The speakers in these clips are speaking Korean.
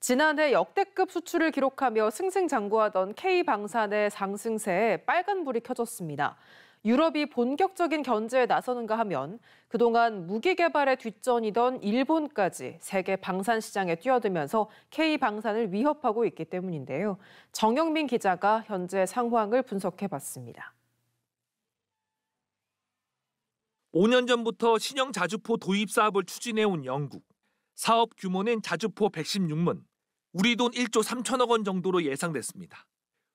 지난해 역대급 수출을 기록하며 승승장구하던 K방산의 상승세에 빨간불이 켜졌습니다. 유럽이 본격적인 견제에 나서는가 하면 그동안 무기 개발에 뒷전이던 일본까지 세계 방산 시장에 뛰어들면서 K방산을 위협하고 있기 때문인데요. 정영민 기자가 현재 상황을 분석해봤습니다. 5년 전부터 신형 자주포 도입 사업을 추진해온 영국. 사업 규모는 자주포 116문, 우리 돈 1조 3천억 원 정도로 예상됐습니다.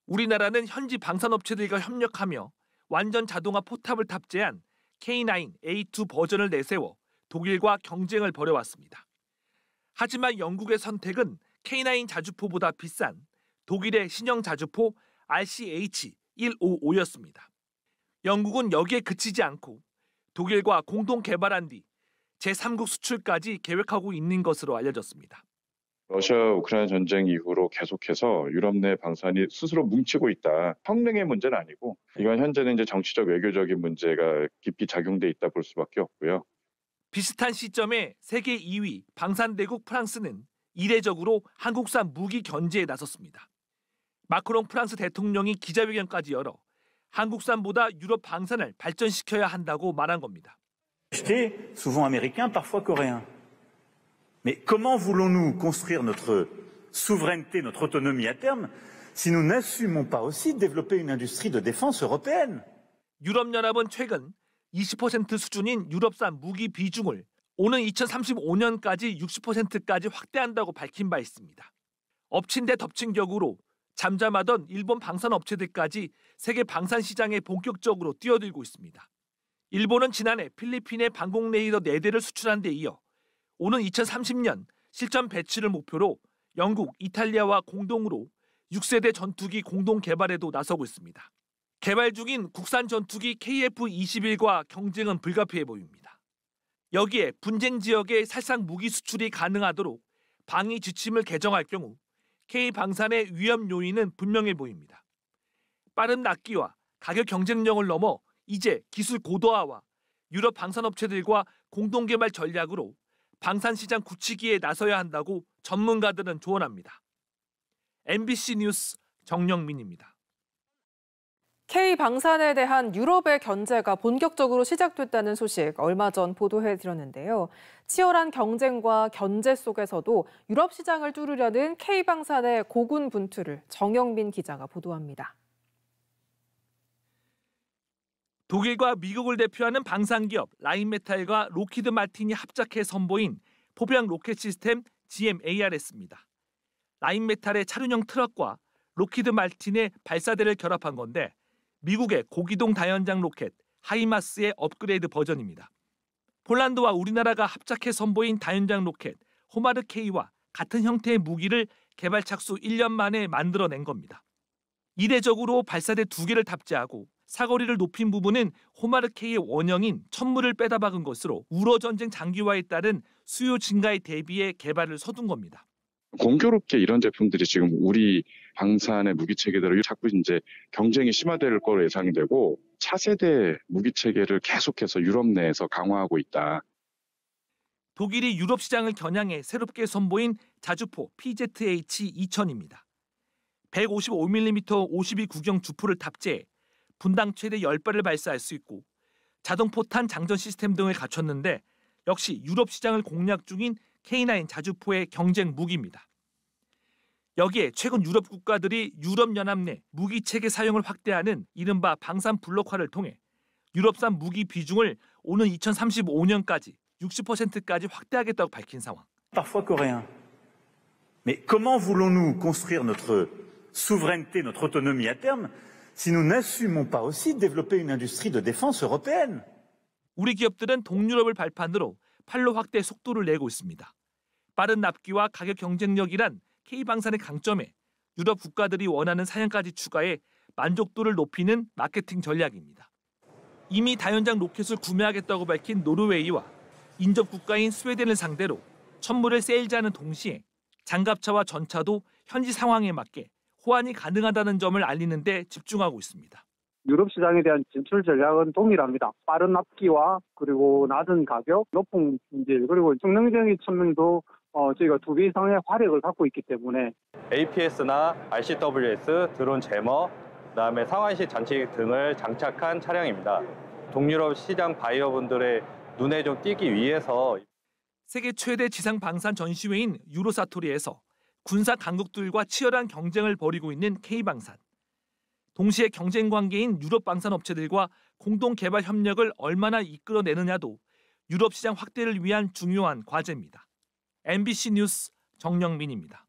우리나라는 현지 방산업체들과 협력하며 완전 자동화 포탑을 탑재한 K9A2 버전을 내세워 독일과 경쟁을 벌여왔습니다. 하지만 영국의 선택은 K9 자주포보다 비싼 독일의 신형 자주포 RCH155였습니다. 영국은 여기에 그치지 않고 독일과 공동 개발한 뒤 제3국 수출까지 계획하고 있는 것으로 알려졌습니다. 러시아 우크라이나 전쟁 이후로 계속해서 유럽 내 방산이 스스로 뭉치고 있다. 성능의 문제는 아니고 이건 현재는 이제 정치적 외교적인 문제가 깊이 작용돼 있다 볼 수밖에 없고요. 비슷한 시점에 세계 2위 방산대국 프랑스는 이례적으로 한국산 무기 견제에 나섰습니다. 마크롱 프랑스 대통령이 기자회견까지 열어 한국산보다 유럽 방산을 발전시켜야 한다고 말한 겁니다. souvent américain, parfois coréen. Mais comment voulons-nous construire notre souveraineté, notre autonomie à terme, si nous n'assumons pas aussi de développer une industrie de défense européenne? 유럽연합은 최근 20% 수준인 유럽산 무기 비중을 오는 2035년까지 60%까지 확대한다고 밝힌 바 있습니다. 엎친 데 덮친 격으로 잠잠하던 일본 방산업체들까지 세계 방산 시장에 본격적으로 뛰어들고 있습니다. 일본은 지난해 필리핀에 방공 레이더 4대를 수출한 데 이어 오는 2030년 실전 배치를 목표로 영국, 이탈리아와 공동으로 6세대 전투기 공동 개발에도 나서고 있습니다. 개발 중인 국산 전투기 KF-21과 경쟁은 불가피해 보입니다. 여기에 분쟁 지역에 살상 무기 수출이 가능하도록 방위 지침을 개정할 경우 K방산의 위험 요인은 분명해 보입니다. 빠른 납기와 가격 경쟁력을 넘어 이제 기술 고도화와 유럽 방산업체들과 공동 개발 전략으로 방산 시장 굳히기에 나서야 한다고 전문가들은 조언합니다. MBC 뉴스 정영민입니다. K방산에 대한 유럽의 견제가 본격적으로 시작됐다는 소식 얼마 전 보도해드렸는데요. 치열한 경쟁과 견제 속에서도 유럽 시장을 뚫으려는 K방산의 고군분투를 정영민 기자가 보도합니다. 독일과 미국을 대표하는 방산기업 라인메탈과 로키드 마틴이 합작해 선보인 포병 로켓 시스템 GMARS입니다. 라인메탈의 차륜형 트럭과 로키드 마틴의 발사대를 결합한 건데 미국의 고기동 다연장 로켓 하이마스의 업그레이드 버전입니다. 폴란드와 우리나라가 합작해 선보인 다연장 로켓 호마르 K와 같은 형태의 무기를 개발 착수 1년 만에 만들어낸 겁니다. 이례적으로 발사대 2개를 탑재하고 사거리를 높인 부분은 호마르 K의 원형인 천물을 빼다 박은 것으로 우러 전쟁 장기화에 따른 수요 증가에 대비해 개발을 서둔 겁니다. 공교롭게 이런 제품들이 지금 우리 방산의 무기 체계들을 자꾸 이제 경쟁이 심화될 거로 예상되고 차세대 무기 체계를 계속해서 유럽 내에서 강화하고 있다. 독일이 유럽 시장을 겨냥해 새롭게 선보인 자주포 PZH-2000입니다. 155mm 52 구경 주포를 탑재해 분당 최대 10발을 발사할 수 있고 자동 포탄 장전 시스템 등을 갖췄는데 역시 유럽 시장을 공략 중인 K9 자주포의 경쟁 무기입니다. 여기에 최근 유럽 국가들이 유럽연합 내 무기 체계 사용을 확대하는 이른바 방산 블록화를 통해 유럽산 무기 비중을 오는 2035년까지 60%까지 확대하겠다고 밝힌 상황. Parfois coréen. Mais comment voulons-nous construire notre souveraineté, notre autonomie à terme, si nous n'assumons pas aussi de développer une industrie de défense européenne? 우리 기업들은 동유럽을 발판으로 판로 확대 속도를 내고 있습니다. 빠른 납기와 가격 경쟁력이란 K방산의 강점에 유럽 국가들이 원하는 사양까지 추가해 만족도를 높이는 마케팅 전략입니다. 이미 다연장 로켓을 구매하겠다고 밝힌 노르웨이와 인접 국가인 스웨덴을 상대로 천물을 세일즈하는 동시에 장갑차와 전차도 현지 상황에 맞게 호환이 가능하다는 점을 알리는 데 집중하고 있습니다. 유럽 시장에 대한 진출 전략은 동일합니다. 빠른 납기와 그리고 낮은 가격, 높은 품질, 그리고 성능적인 측면도 저희가 2배 이상의 화력을 갖고 있기 때문에 APS나 RCWS, 드론 제머, 그다음에 상환식 장치 등을 장착한 차량입니다. 동유럽 시장 바이어분들의 눈에 좀 띄기 위해서 세계 최대 지상 방산 전시회인 유로사토리에서 군사 강국들과 치열한 경쟁을 벌이고 있는 K방산. 동시에 경쟁 관계인 유럽 방산 업체들과 공동 개발 협력을 얼마나 이끌어내느냐도 유럽 시장 확대를 위한 중요한 과제입니다. MBC 뉴스 정영민입니다.